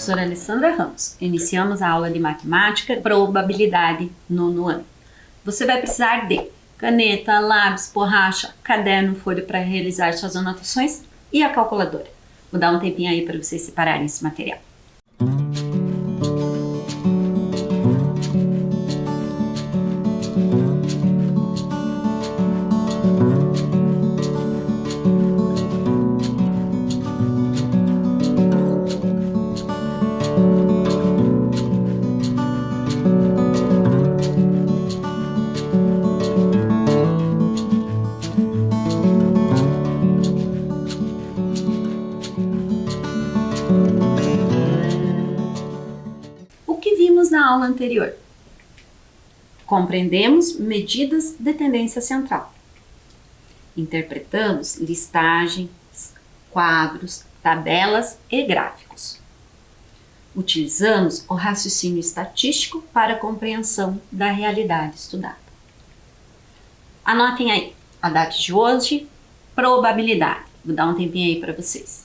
professora Alessandra Ramos. Iniciamos a aula de matemática, probabilidade, nono ano. Você vai precisar de caneta, lápis, borracha, caderno, folha para realizar suas anotações e a calculadora. Vou dar um tempinho aí para vocês separarem esse material. O que vimos na aula anterior? Compreendemos medidas de tendência central. Interpretamos listagens, quadros, tabelas e gráficos. Utilizamos o raciocínio estatístico para a compreensão da realidade estudada. Anotem aí a data de hoje, probabilidade. Vou dar um tempinho aí para vocês.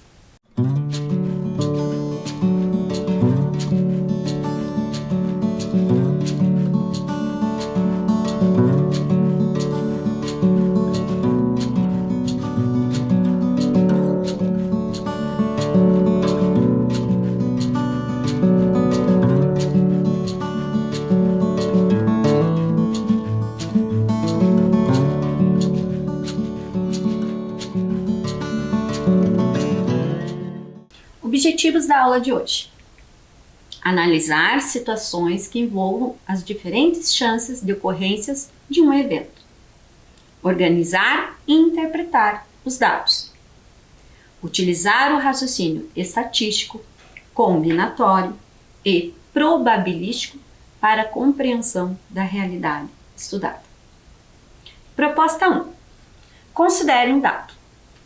Objetivos da aula de hoje: analisar situações que envolvam as diferentes chances de ocorrências de um evento, organizar e interpretar os dados, utilizar o raciocínio estatístico, combinatório e probabilístico para a compreensão da realidade estudada. Proposta 1. Considere um dado,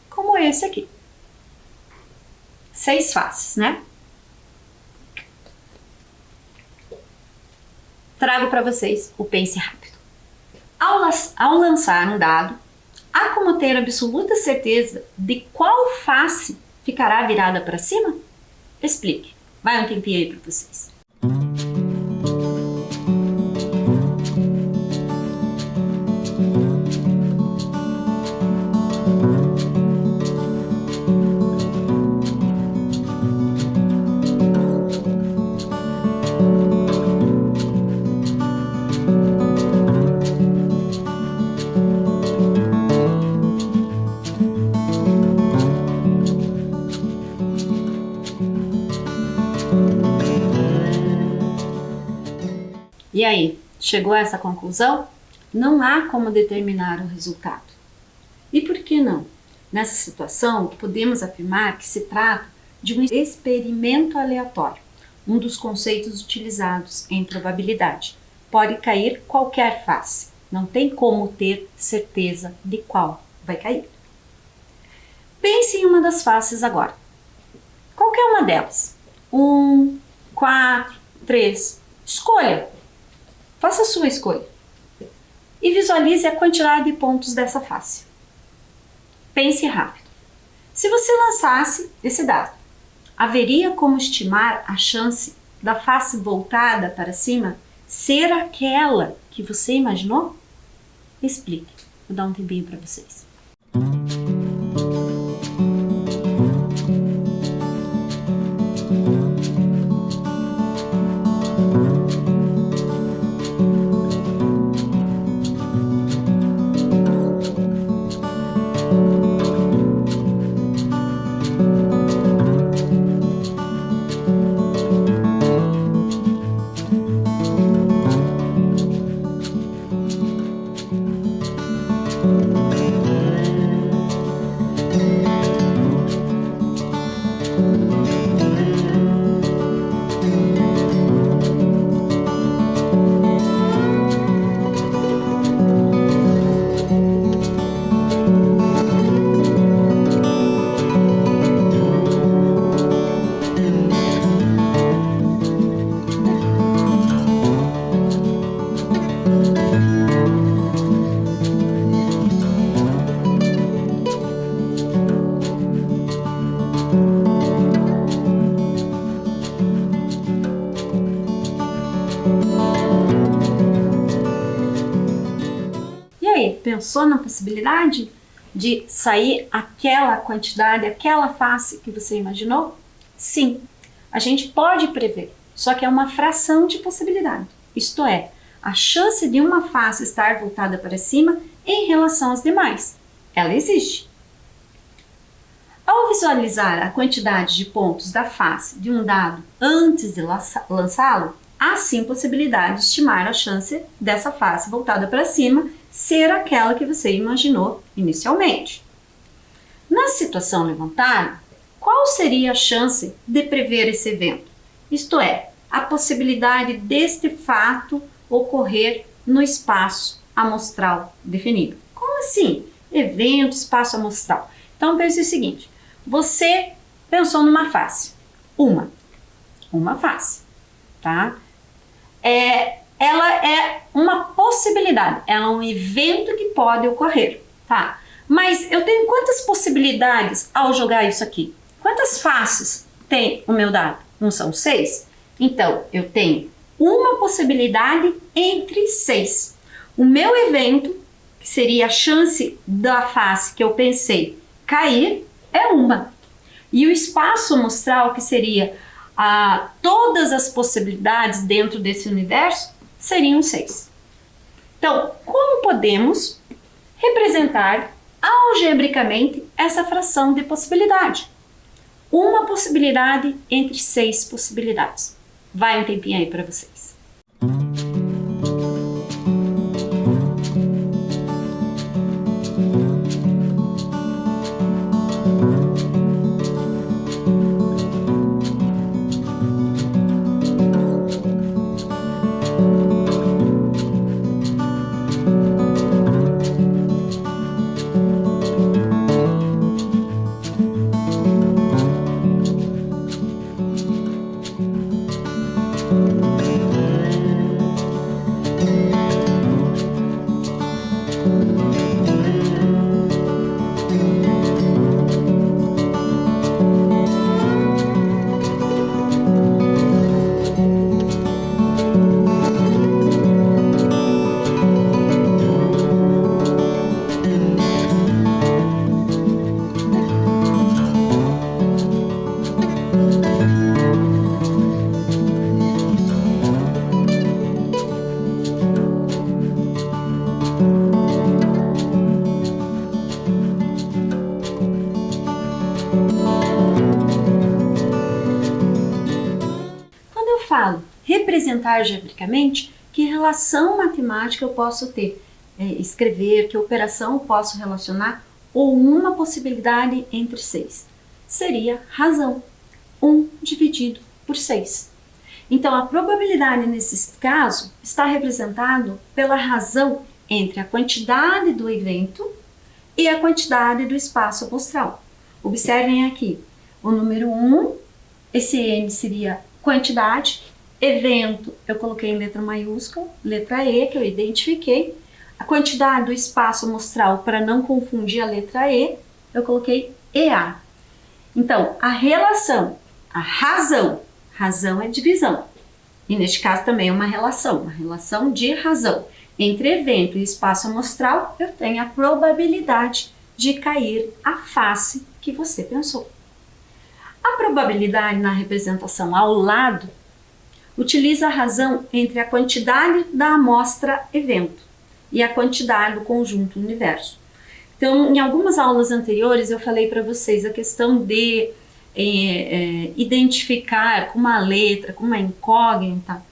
como esse aqui. 6 faces, né? Trago para vocês o pense rápido. Ao lançar um dado, há como ter absoluta certeza de qual face ficará virada para cima? Explique. Vai um tempinho aí para vocês. E aí, chegou a essa conclusão? Não há como determinar o resultado. E por que não? Nessa situação, podemos afirmar que se trata de um experimento aleatório, um dos conceitos utilizados em probabilidade. Pode cair qualquer face, não tem como ter certeza de qual vai cair. Pense em uma das faces agora. Qualquer uma delas. 1, 4, 3. Escolha. Faça a sua escolha e visualize a quantidade de pontos dessa face. Pense rápido. Se você lançasse esse dado, haveria como estimar a chance da face voltada para cima ser aquela que você imaginou? Explique. Vou dar um tempinho para vocês. pensou na possibilidade de sair aquela quantidade, aquela face que você imaginou? Sim, a gente pode prever, só que é uma fração de possibilidade. Isto é, a chance de uma face estar voltada para cima em relação às demais. Ela existe. Ao visualizar a quantidade de pontos da face de um dado antes de lançá-lo, há sim possibilidade de estimar a chance dessa face voltada para cima ser aquela que você imaginou inicialmente. Na situação levantada, qual seria a chance de prever esse evento? Isto é, a possibilidade deste fato ocorrer no espaço amostral definido. Como assim? Evento, espaço amostral. Então pense o seguinte, você pensou numa face, uma face, tá? Ela é uma possibilidade, ela é um evento que pode ocorrer, tá? Mas eu tenho quantas possibilidades ao jogar isso aqui? Quantas faces tem o meu dado? Não são 6? Então, eu tenho uma possibilidade entre 6. O meu evento, que seria a chance da face que eu pensei cair, é uma. E o espaço amostral, que seria todas as possibilidades dentro desse universo, seriam 6. Então, como podemos representar algebricamente essa fração de possibilidade? Uma possibilidade entre 6 possibilidades. Vai um tempinho aí para vocês. Representar algebricamente, que relação matemática eu posso ter, escrever, que operação eu posso relacionar, ou uma possibilidade entre 6. Seria razão, 1 dividido por 6. Então, a probabilidade nesse caso está representado pela razão entre a quantidade do evento e a quantidade do espaço amostral. Observem aqui, o número 1, esse N seria quantidade, evento, eu coloquei em letra maiúscula, letra E, que eu identifiquei. A quantidade do espaço amostral, para não confundir a letra E, eu coloquei EA. Então, a relação, a razão é divisão. E neste caso também é uma relação de razão. Entre evento e espaço amostral, eu tenho a probabilidade de cair a face que você pensou. A probabilidade na representação ao lado utiliza a razão entre a quantidade da amostra evento e a quantidade do conjunto universo. Então, em algumas aulas anteriores eu falei para vocês a questão de identificar com uma letra, com uma incógnita.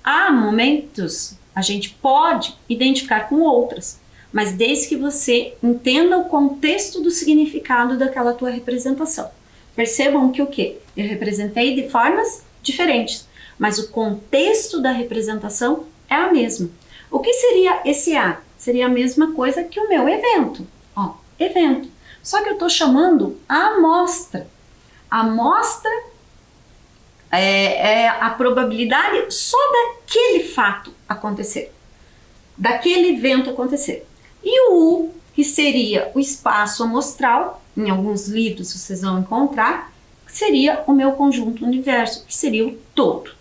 Há momentos a gente pode identificar com outras, mas desde que você entenda o contexto do significado daquela tua representação. Percebam que o quê? Eu representei de formas diferentes, mas o contexto da representação é a mesma. O que seria esse A? Seria a mesma coisa que o meu evento. Ó, evento. Só que eu estou chamando a amostra. A amostra é a probabilidade só daquele fato acontecer, daquele evento acontecer. E o U, que seria o espaço amostral, em alguns livros vocês vão encontrar, seria o meu conjunto universo, que seria o todo.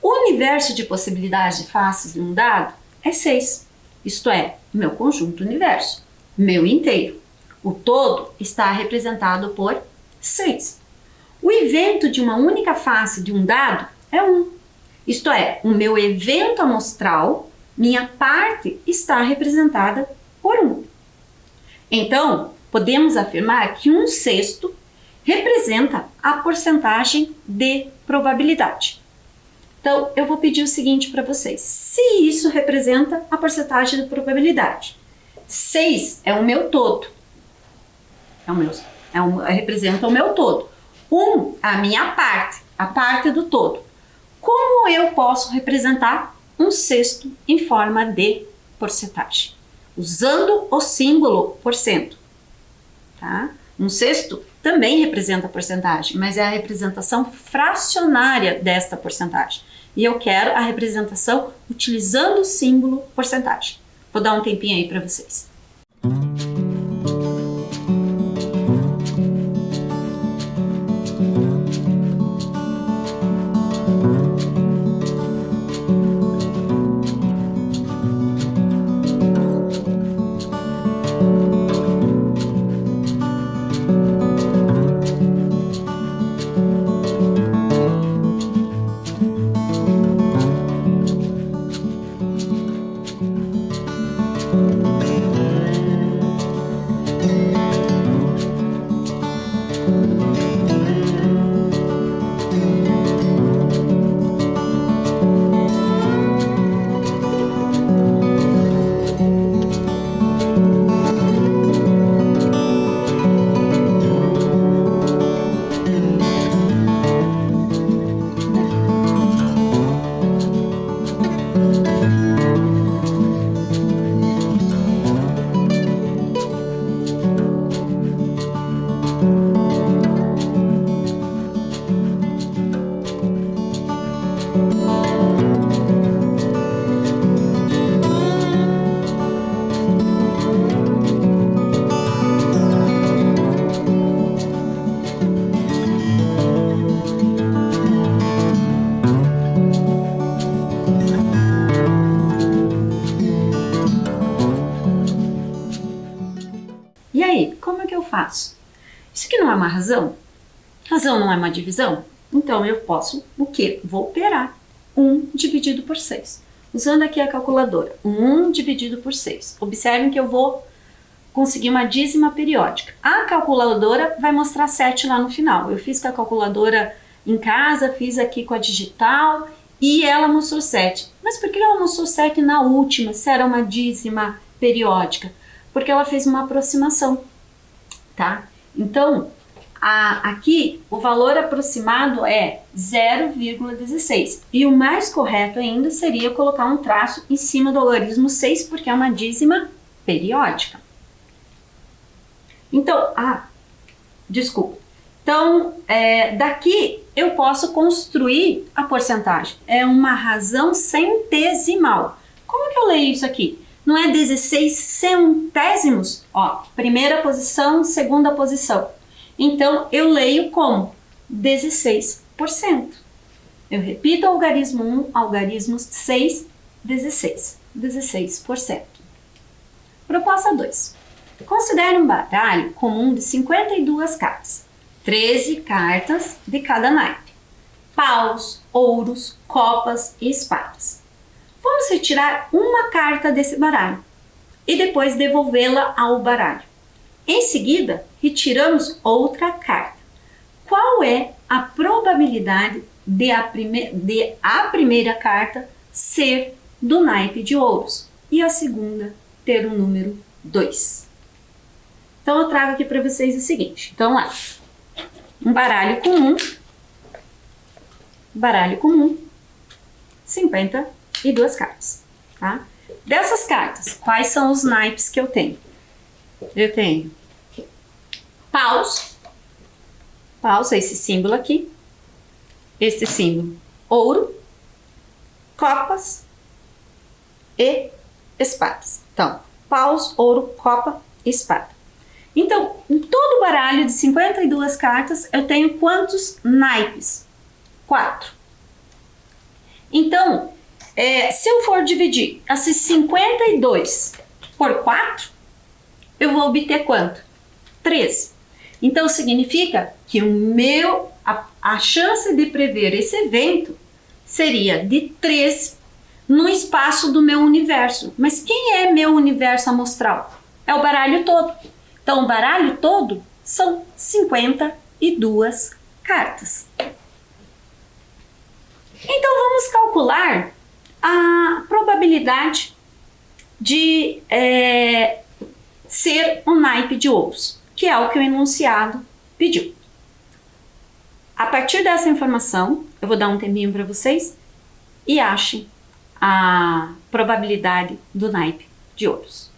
O universo de possibilidades de faces de um dado é 6, isto é, meu conjunto universo, meu inteiro. O todo está representado por 6. O evento de uma única face de um dado é 1, isto é, o meu evento amostral, minha parte, está representada por 1. Então, podemos afirmar que 1/6 representa a porcentagem de probabilidade. Então, eu vou pedir o seguinte para vocês. Se isso representa a porcentagem de probabilidade, 6 é o meu todo. Representa o meu todo. 1, a minha parte, a parte do todo. Como eu posso representar 1/6 em forma de porcentagem? Usando o símbolo porcento. Tá? 1/6 também representa a porcentagem, mas é a representação fracionária desta porcentagem. E eu quero a representação utilizando o símbolo porcentagem. Vou dar um tempinho aí para vocês. E aí, como é que eu faço? Isso aqui não é uma razão? Razão não é uma divisão? Então eu posso o quê? Vou operar 1 dividido por 6. Usando aqui a calculadora, 1 dividido por 6. Observem que eu vou conseguir uma dízima periódica. A calculadora vai mostrar 7 lá no final. Eu fiz com a calculadora em casa, fiz aqui com a digital e ela mostrou 7. Mas por que ela mostrou 7 na última, se era uma dízima periódica? Porque ela fez uma aproximação, tá? Então, aqui o valor aproximado é 0,16 e o mais correto ainda seria colocar um traço em cima do logaritmo 6 porque é uma dízima periódica. Então, desculpa. Então, daqui eu posso construir a porcentagem. É uma razão centesimal. Como que eu leio isso aqui? Não é 16 centésimos? Ó, primeira posição, segunda posição. Então, eu leio como 16%. Eu repito algarismo 1, algarismo 6, 16%. Proposta 2. Considere um baralho comum de 52 cartas. 13 cartas de cada naipe. Paus, ouros, copas e espadas. Vamos retirar uma carta desse baralho e depois devolvê-la ao baralho. Em seguida, retiramos outra carta. Qual é a probabilidade de a primeira carta ser do naipe de ouros e a segunda ter o número 2? Então, eu trago aqui para vocês o seguinte. Então, lá, um baralho comum, 52 cartas, tá? Dessas cartas, quais são os naipes que eu tenho? Eu tenho paus, é esse símbolo aqui, esse símbolo ouro, copas e espadas. Então, paus, ouro, copa e espada. Então, em todo o baralho de 52 cartas, eu tenho quantos naipes? 4. Então, se eu for dividir esses 52 por 4, eu vou obter quanto? 13. Então, significa que a chance de prever esse evento seria de 13 no espaço do meu universo. Mas quem é meu universo amostral? É o baralho todo. Então, o baralho todo são 52 cartas. Então, vamos calcular a probabilidade de ser um naipe de ouros, que é o que o enunciado pediu. A partir dessa informação, eu vou dar um tempinho para vocês e achem a probabilidade do naipe de ouros.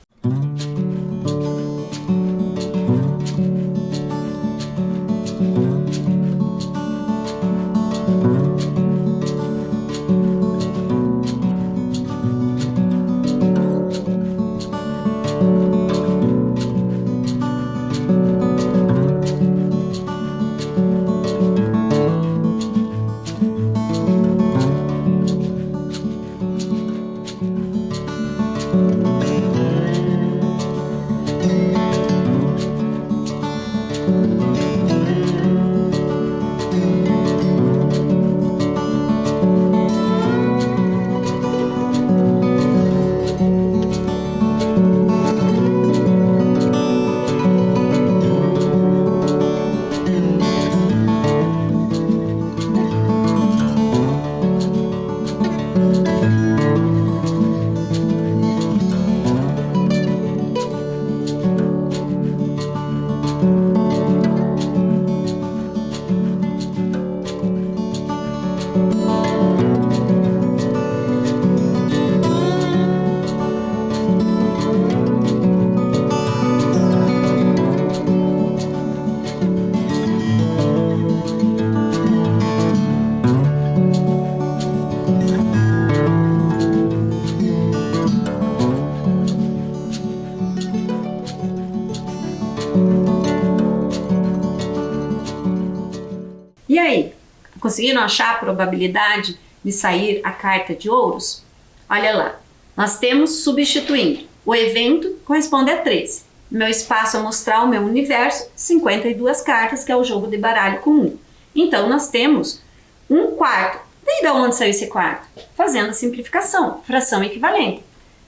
E aí, conseguiram achar a probabilidade de sair a carta de ouros? Olha lá, nós temos substituindo. O evento corresponde a 13. Meu espaço amostral, meu universo, 52 cartas, que é o jogo de baralho com 1. Então, nós temos 1/4. E de onde saiu esse quarto? Fazendo a simplificação, fração equivalente.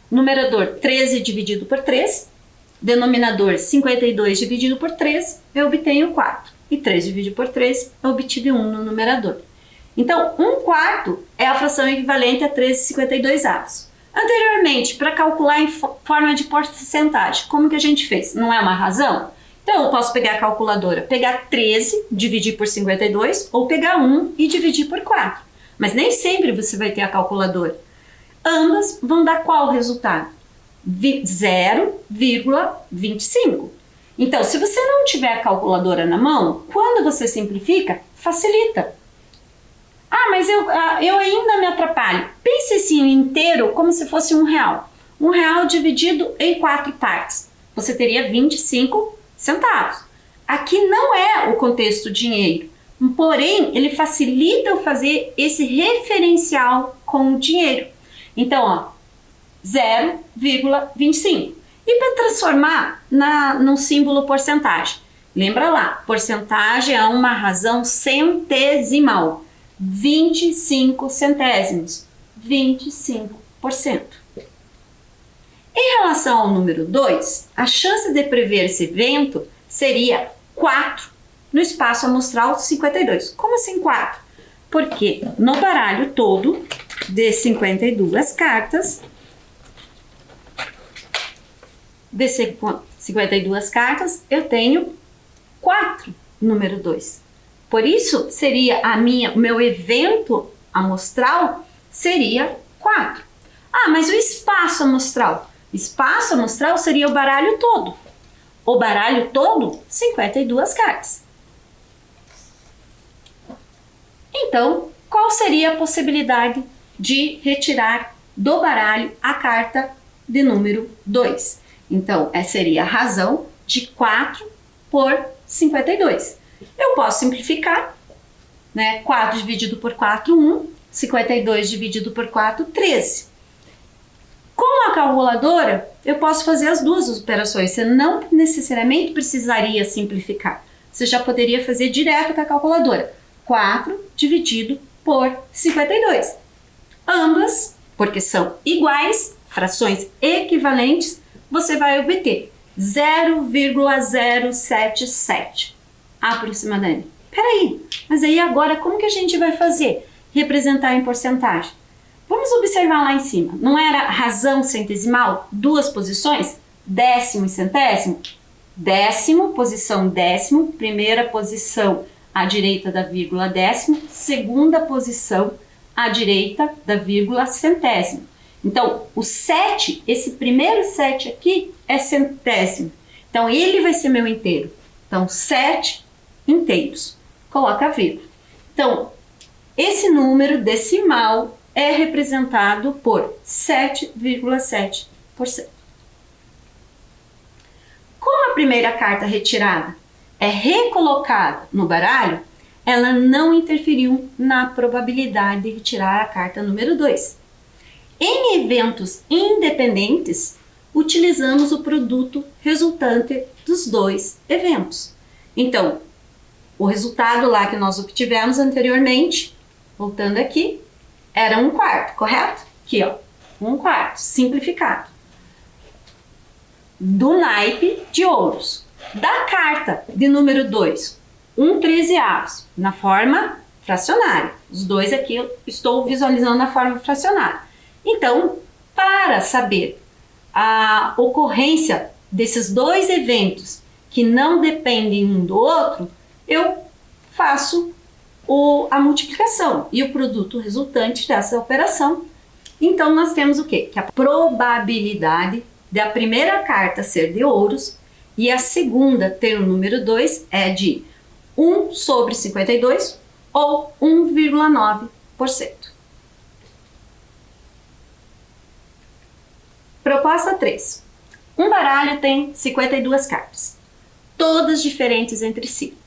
Numerador 13 dividido por 3, denominador 52 dividido por 3, eu obtenho 4. E 3 dividido por 3, eu obtive 1 no numerador. Então, 1/4 é a fração equivalente a 13/52. Anteriormente, para calcular em forma de porcentagem, como que a gente fez? Não é uma razão? Então, eu posso pegar a calculadora, pegar 13, dividir por 52, ou pegar 1 e dividir por 4. Mas nem sempre você vai ter a calculadora. Ambas vão dar qual resultado? 0,25. Então, se você não tiver a calculadora na mão, quando você simplifica, facilita. Ah, mas eu ainda me atrapalho. Pense assim inteiro como se fosse R$1. R$1 dividido em 4 partes. Você teria 25 centavos. Aqui não é o contexto dinheiro. Porém, ele facilita eu fazer esse referencial com o dinheiro. Então, ó, 0,25. E para transformar num símbolo porcentagem? Lembra lá, porcentagem é uma razão centesimal. 25 centésimos, 25%. Em relação ao número 2, a chance de prever esse evento seria 4 no espaço amostral 52. Como assim 4? Porque no baralho todo de 52 cartas, eu tenho 4 número 2. Por isso, seria o meu evento amostral seria 4. Ah, mas o espaço amostral? Espaço amostral seria o baralho todo. O baralho todo, 52 cartas. Então, qual seria a possibilidade de retirar do baralho a carta de número 2? Então, essa seria a razão de 4 por 52. Eu posso simplificar, né? 4 dividido por 4, 1. 52 dividido por 4, 13. Com a calculadora, eu posso fazer as duas operações. Você não necessariamente precisaria simplificar. Você já poderia fazer direto com a calculadora. 4 dividido por 52. Ambas, porque são iguais, frações equivalentes, você vai obter 0,077 aproximadamente. Peraí, mas aí agora como que a gente vai fazer? Representar em porcentagem. Vamos observar lá em cima. Não era razão centesimal? Duas posições? Décimo e centésimo? Décimo, posição décimo, primeira posição à direita da vírgula décimo, segunda posição à direita da vírgula centésimo. Então, o 7, esse primeiro 7 aqui é centésimo. Então, ele vai ser meu inteiro. Então, 7 inteiros. Coloca a vírgula. Então, esse número decimal é representado por 7,7%. Como a primeira carta retirada é recolocada no baralho, ela não interferiu na probabilidade de retirar a carta número 2. Em eventos independentes, utilizamos o produto resultante dos dois eventos. Então, o resultado lá que nós obtivemos anteriormente, voltando aqui, era 1/4, correto? Aqui, ó, 1/4, simplificado. Do naipe de ouros. Da carta de número 2, 1/13, na forma fracionária. Os dois aqui eu estou visualizando na forma fracionária. Então, para saber a ocorrência desses dois eventos que não dependem um do outro, eu faço a multiplicação e o produto resultante dessa operação. Então, nós temos o quê? Que a probabilidade da primeira carta ser de ouros e a segunda ter o número 2 é de 1 sobre 52 ou 1,9%. Proposta 3. Um baralho tem 52 cartas, todas diferentes entre si.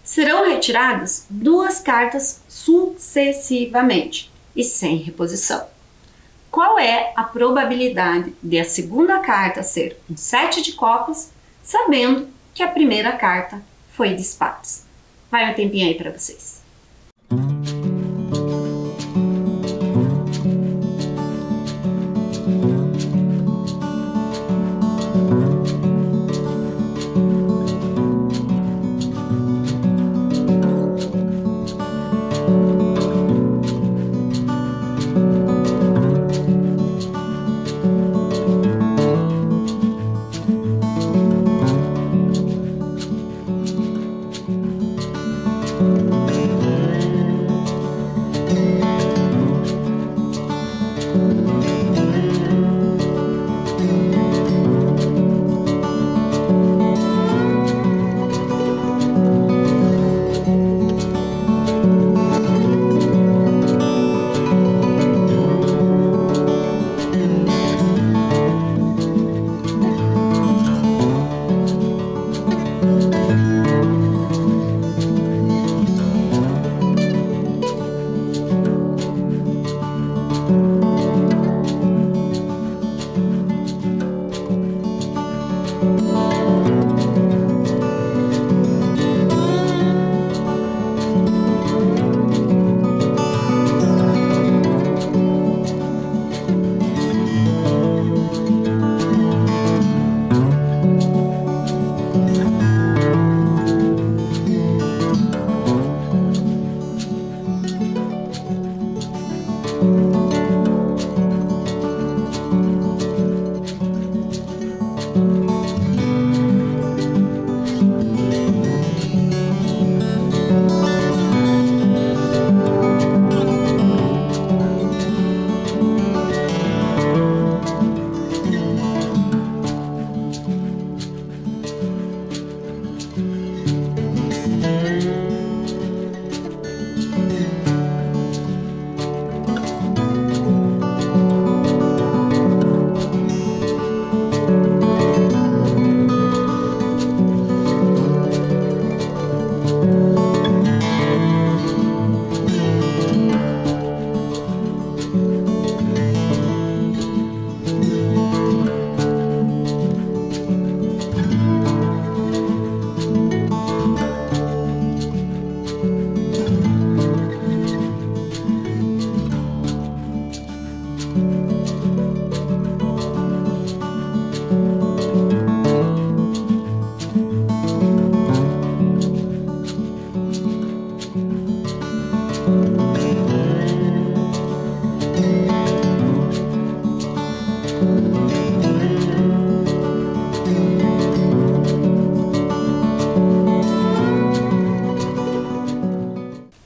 Serão retiradas 2 cartas sucessivamente e sem reposição. Qual é a probabilidade de a segunda carta ser um 7 de copas, sabendo que a primeira carta foi de espadas? Vai um tempinho aí para vocês.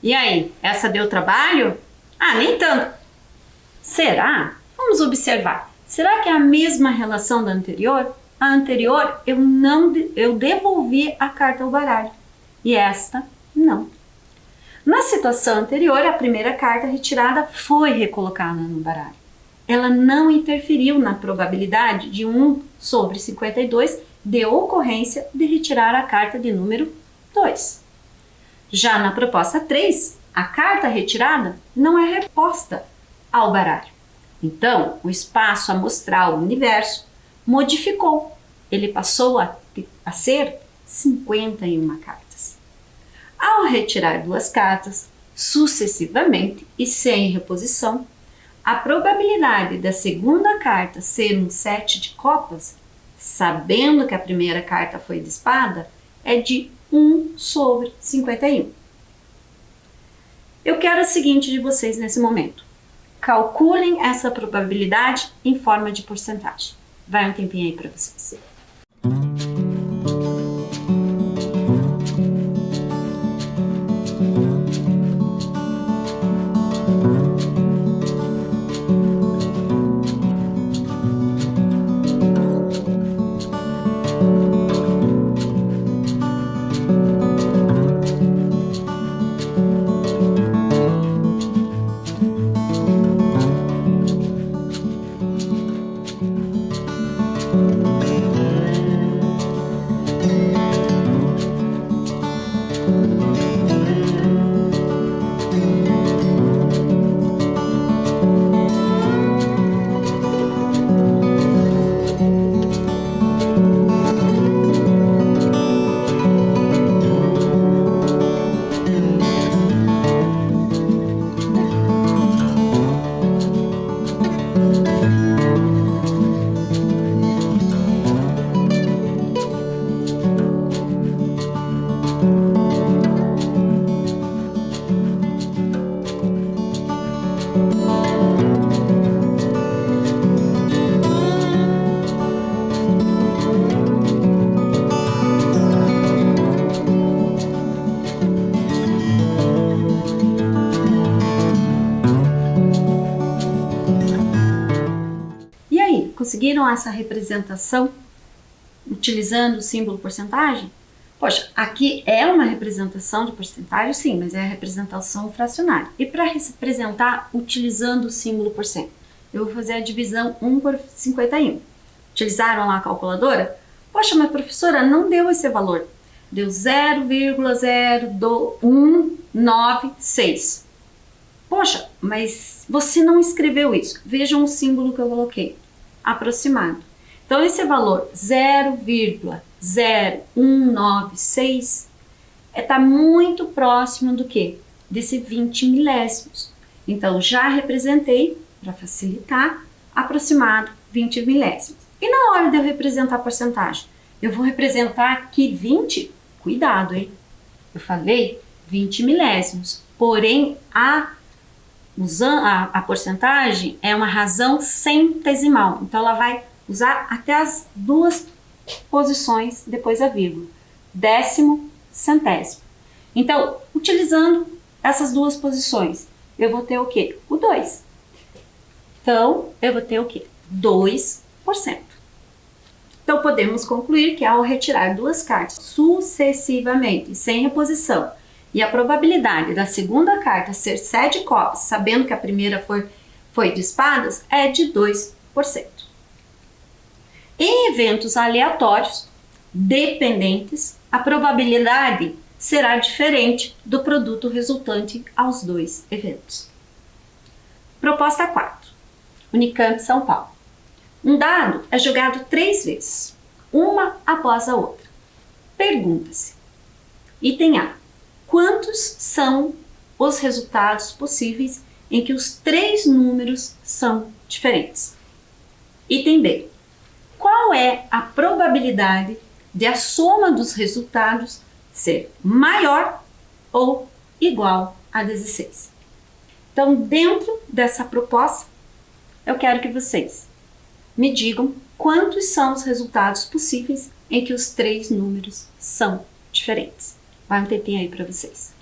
E aí, essa deu trabalho? Ah, nem tanto. Será? Vamos observar. Será que é a mesma relação da anterior? A anterior eu devolvi a carta ao baralho e esta não. Na situação anterior, a primeira carta retirada foi recolocada no baralho. Ela não interferiu na probabilidade de 1 sobre 52 de ocorrência de retirar a carta de número 2. Já na proposta 3, a carta retirada não é reposta ao baralho. Então, o espaço amostral do universo modificou. Ele passou a ser 51 cartas. Ao retirar 2 cartas, sucessivamente e sem reposição, a probabilidade da segunda carta ser um 7 de copas, sabendo que a primeira carta foi de espada, é de 1 sobre 51. Eu quero o seguinte de vocês nesse momento. Calculem essa probabilidade em forma de porcentagem. Vai um tempinho aí para vocês. Conseguiram essa representação utilizando o símbolo porcentagem? Poxa, aqui é uma representação de porcentagem, sim, mas é a representação fracionária. E para representar utilizando o símbolo porcento, eu vou fazer a divisão 1 por 51. Utilizaram lá a calculadora? Poxa, mas professora, não deu esse valor. Deu 0,0196. Poxa, mas você não escreveu isso. Vejam o símbolo que eu coloquei. Aproximado. Então, esse valor 0,0196 está muito próximo do que? Desse 20 milésimos. Então, já representei, para facilitar, aproximado 20 milésimos. E na hora de eu representar a porcentagem? Eu vou representar aqui 20? Cuidado, hein? Eu falei 20 milésimos, porém a porcentagem é uma razão centesimal, então ela vai usar até as 2 posições depois da vírgula, décimo, centésimo. Então, utilizando essas 2 posições, eu vou ter o quê? O 2. Então, eu vou ter o quê? 2%. Então, podemos concluir que ao retirar 2 cartas sucessivamente, sem reposição, e a probabilidade da segunda carta ser 7 copas, sabendo que a primeira foi de espadas, é de 2%. Em eventos aleatórios, dependentes, a probabilidade será diferente do produto resultante aos 2 eventos. Proposta 4. Unicamp São Paulo. Um dado é jogado 3 vezes, uma após a outra. Pergunta-se. Item A. Quantos são os resultados possíveis em que os 3 números são diferentes? Item B. Qual é a probabilidade de a soma dos resultados ser maior ou igual a 16? Então, dentro dessa proposta, eu quero que vocês me digam quantos são os resultados possíveis em que os 3 números são diferentes. Vai um tempinho aí para vocês.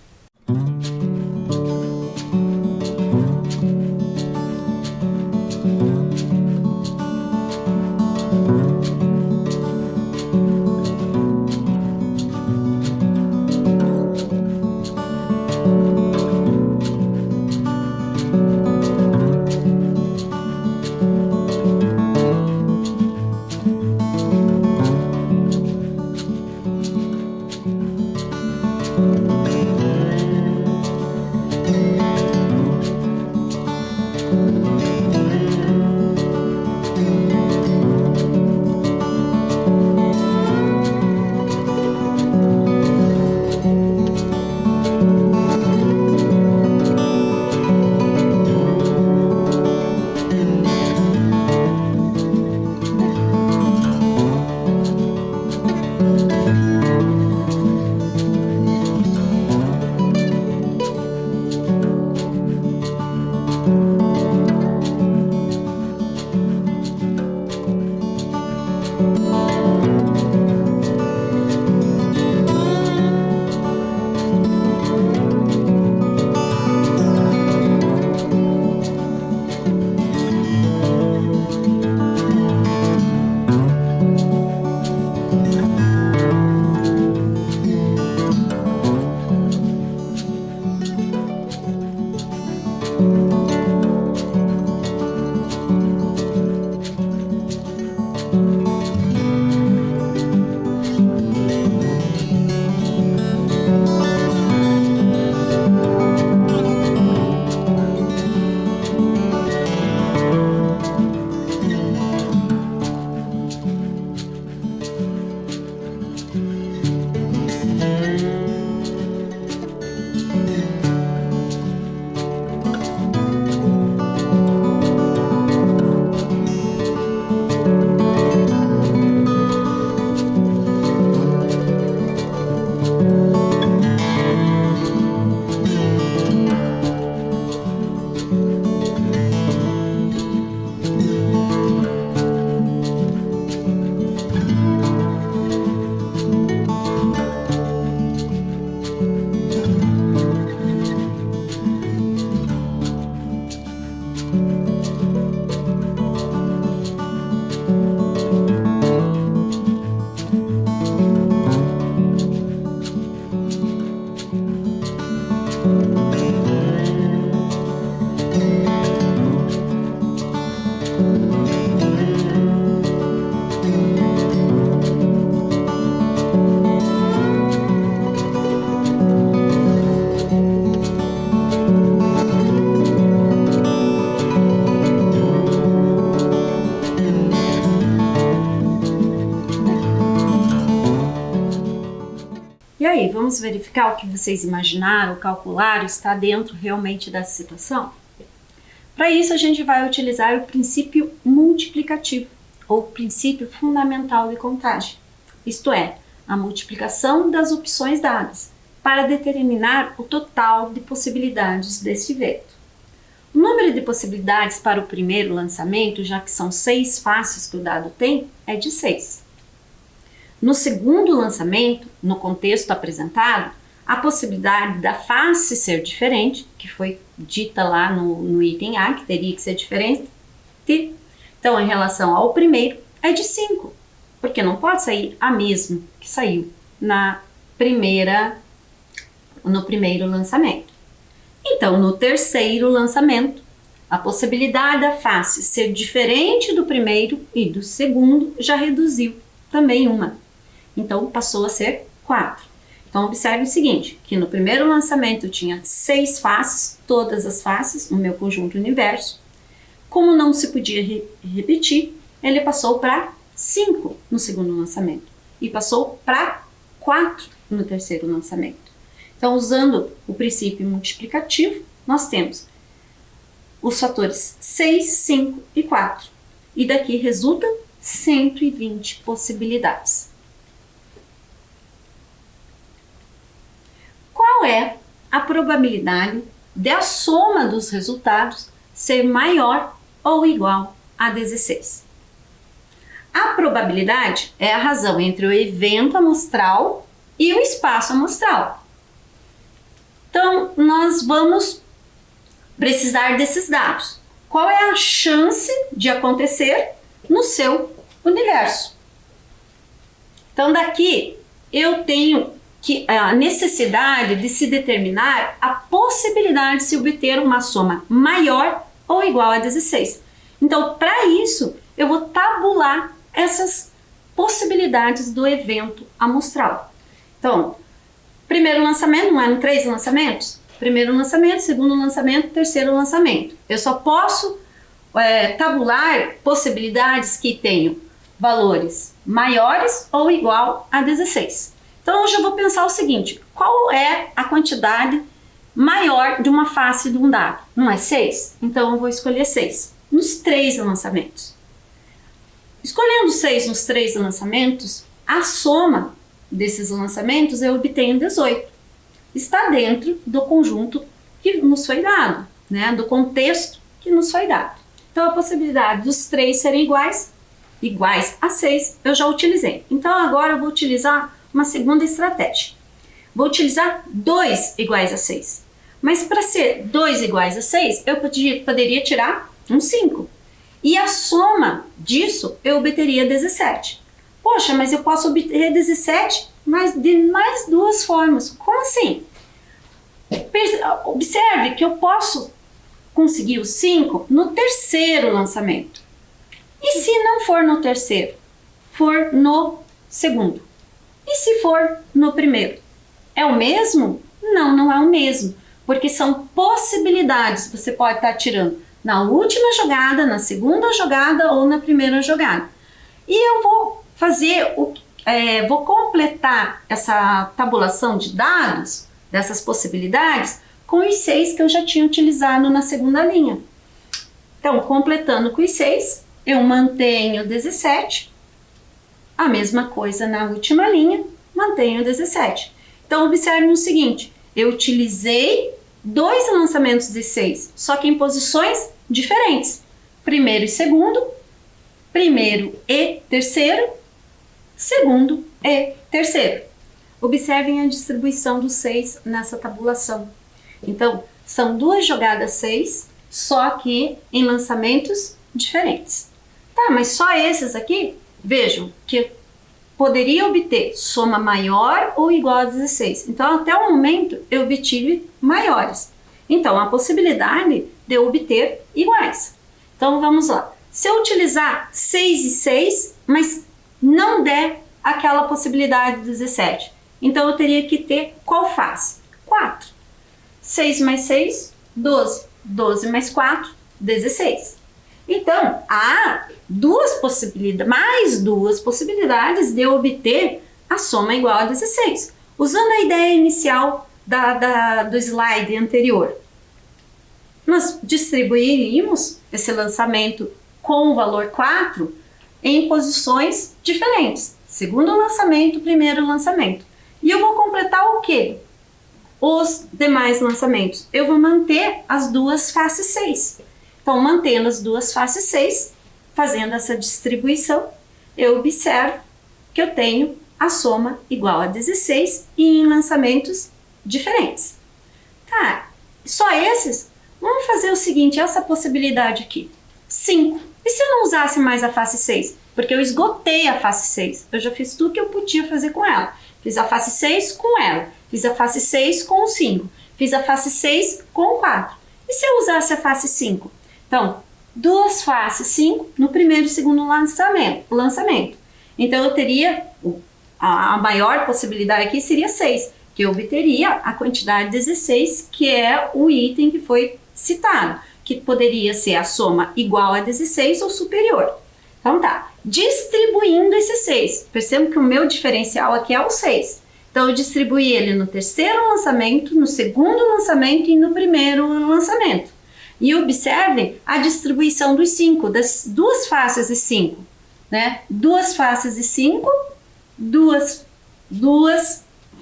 E aí, vamos verificar o que vocês imaginaram, calcularam, está dentro realmente dessa situação? Para isso, a gente vai utilizar o princípio multiplicativo, ou princípio fundamental de contagem. Isto é, a multiplicação das opções dadas, para determinar o total de possibilidades desse evento. O número de possibilidades para o primeiro lançamento, já que são 6 faces que o dado tem, é de 6. No segundo lançamento, no contexto apresentado, a possibilidade da face ser diferente, que foi dita lá no item A, que teria que ser diferente, então em relação ao primeiro, é de 5, porque não pode sair a mesma que saiu no primeiro lançamento. Então, no terceiro lançamento, a possibilidade da face ser diferente do primeiro e do segundo já reduziu também uma. Então, passou a ser 4. Então, observe o seguinte, que no primeiro lançamento eu tinha 6 faces, todas as faces no meu conjunto universo. Como não se podia repetir, ele passou para 5 no segundo lançamento e passou para 4 no terceiro lançamento. Então, usando o princípio multiplicativo, nós temos os fatores 6, 5 e 4. E daqui resultam 120 possibilidades. Qual é a probabilidade de a soma dos resultados ser maior ou igual a 16? A probabilidade é a razão entre o evento amostral e o espaço amostral. Então, nós vamos precisar desses dados. Qual é a chance de acontecer no seu universo? Então, daqui eu tenho a necessidade de se determinar a possibilidade de se obter uma soma maior ou igual a 16. Então, para isso, eu vou tabular essas possibilidades do evento amostral. Então, primeiro lançamento, não eram 3 lançamentos? Primeiro lançamento, segundo lançamento, terceiro lançamento. Eu só posso tabular possibilidades que tenham valores maiores ou igual a 16. Então, hoje eu vou pensar o seguinte, qual é a quantidade maior de uma face de um dado? Não é 6? Então, eu vou escolher 6 nos 3 lançamentos. Escolhendo 6 nos 3 lançamentos, a soma desses lançamentos eu obtenho 18. Está dentro do conjunto que nos foi dado, né? Do contexto que nos foi dado. Então, a possibilidade dos 3 serem iguais a 6, eu já utilizei. Então, agora eu vou utilizar uma segunda estratégia. Vou utilizar 2 iguais a 6. Mas para ser 2 iguais a 6, eu poderia tirar um 5. E a soma disso, eu obteria 17. Poxa, mas eu posso obter 17 de mais 2 formas. Como assim? Observe que eu posso conseguir o 5 no terceiro lançamento. E se não for no terceiro? For no segundo? E se for no primeiro? É o mesmo? Não, não é o mesmo. Porque são possibilidades. Você pode estar tirando na última jogada, na segunda jogada ou na primeira jogada. E eu vou vou completar essa tabulação de dados, dessas possibilidades, com os 6 que eu já tinha utilizado na segunda linha. Então, completando com os 6, eu mantenho 17. A mesma coisa na última linha, mantenho 17. Então, observe o seguinte, eu utilizei 2 lançamentos de 6, só que em posições diferentes. Primeiro e segundo, primeiro e terceiro, segundo e terceiro. Observem a distribuição dos 6 nessa tabulação. Então, são 2 jogadas 6, só que em lançamentos diferentes. Tá, mas só esses aqui? Vejam que poderia obter soma maior ou igual a 16. Então, até o momento, eu obtive maiores. Então, a possibilidade de eu obter iguais. Então, vamos lá. Se eu utilizar 6 e 6, mas não der aquela possibilidade de 17, então eu teria que ter qual face? 4. 6 mais 6, 12. 12 mais 4, 16. Então, há mais duas possibilidades de eu obter a soma igual a 16. Usando a ideia inicial do slide anterior, nós distribuiríamos esse lançamento com o valor 4 em posições diferentes. Segundo lançamento, primeiro lançamento. E eu vou completar o quê? Os demais lançamentos. Eu vou manter as duas faces 6. Então, mantendo as duas faces 6, fazendo essa distribuição, eu observo que eu tenho a soma igual a 16 e em lançamentos diferentes. Tá, só esses? Vamos fazer o seguinte, essa possibilidade aqui. 5. E se eu não usasse mais a face 6? Porque eu esgotei a face 6. Eu já fiz tudo que eu podia fazer com ela. Fiz a face 6 com ela. Fiz a face 6 com o 5. Fiz a face 6 com o 4. E se eu usasse a face 5? Então, duas faces 5 no primeiro e segundo lançamento. Então, eu teria, a maior possibilidade aqui seria 6, que eu obteria a quantidade 16, que é o item que foi citado, que poderia ser a soma igual a 16 ou superior. Então tá, distribuindo esse 6, percebam que o meu diferencial aqui é o 6. Então eu distribuí ele no terceiro lançamento, no segundo lançamento e no primeiro lançamento. E observem a distribuição dos 5, das duas faces de 5, né? Duas faces de 5, duas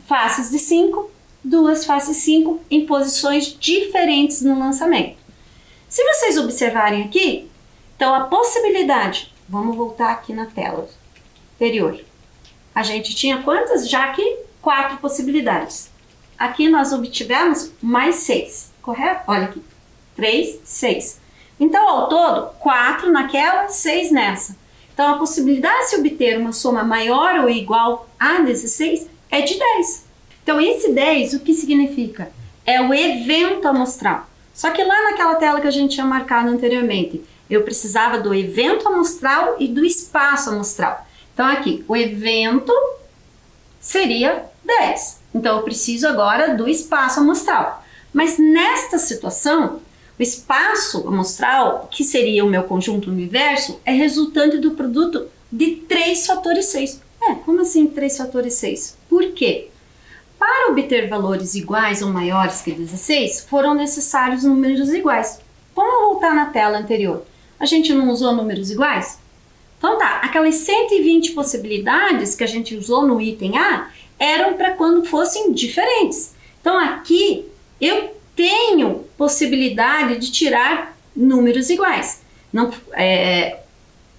faces de 5, duas faces 5 em posições diferentes no lançamento. Se vocês observarem aqui, então a possibilidade, vamos voltar aqui na tela anterior, a gente tinha quantas? Já aqui, 4 possibilidades. Aqui nós obtivemos mais 6, correto? Olha aqui, 3, 6. Então, ao todo, 4 naquela, 6 nessa. Então, a possibilidade de se obter uma soma maior ou igual a 16 é de 10. Então, esse 10, o que significa? É o evento amostral. Só que lá naquela tela que a gente tinha marcado anteriormente, eu precisava do evento amostral e do espaço amostral. Então, aqui, o evento seria 10. Então, eu preciso agora do espaço amostral. Mas nesta situação, o espaço amostral, que seria o meu conjunto universo, é resultante do produto de 3 fatores 6. Como assim 3 fatores 6? Por quê? Para obter valores iguais ou maiores que 16, foram necessários números iguais. Vamos voltar na tela anterior. A gente não usou números iguais? Então tá, aquelas 120 possibilidades que a gente usou no item A eram para quando fossem diferentes. Então aqui eu tenho possibilidade de tirar números iguais,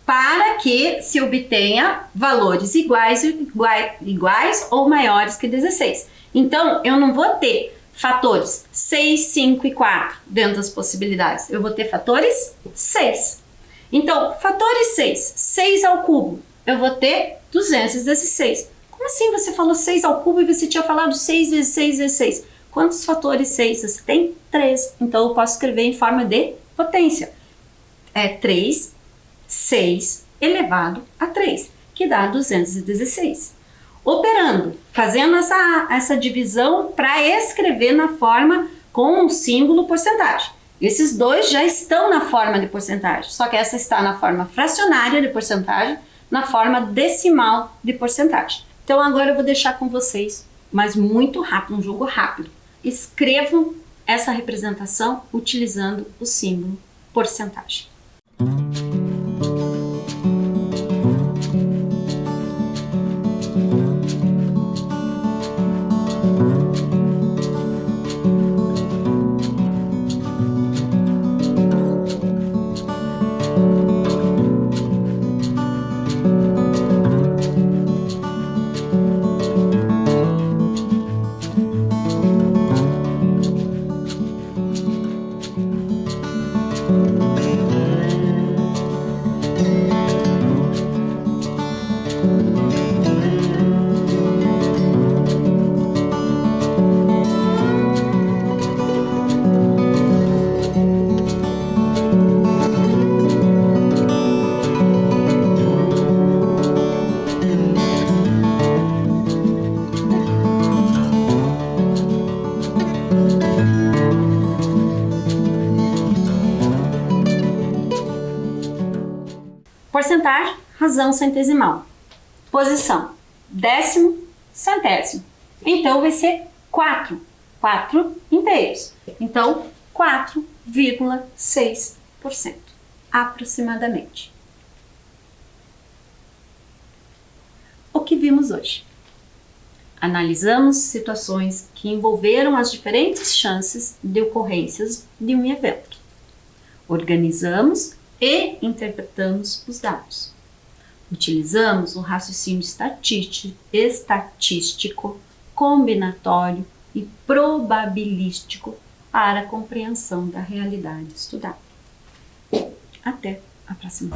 para que se obtenha valores iguais ou maiores que 16. Então, eu não vou ter fatores 6, 5 e 4 dentro das possibilidades. Eu vou ter fatores 6. Então, fatores 6, 6 ao cubo, eu vou ter 216. Como assim você falou 6 ao cubo e você tinha falado 6 vezes 6 vezes 6? Quantos fatores 6 você tem? 3. Então, eu posso escrever em forma de potência. É 3, 6 elevado a 3, que dá 216. Operando, fazendo essa divisão para escrever na forma com o símbolo porcentagem. Esses dois já estão na forma de porcentagem, só que essa está na forma fracionária de porcentagem, na forma decimal de porcentagem. Então, agora eu vou deixar com vocês, mas muito rápido, um jogo rápido. Escrevam essa representação utilizando o símbolo porcentagem. Porcentagem, razão centesimal. Posição, décimo, centésimo. Então, vai ser 4 inteiros. Então, 4,6%, aproximadamente. O que vimos hoje? Analisamos situações que envolveram as diferentes chances de ocorrências de um evento. Organizamos e interpretamos os dados. Utilizamos o raciocínio estatístico, combinatório e probabilístico para a compreensão da realidade estudada. Até a próxima.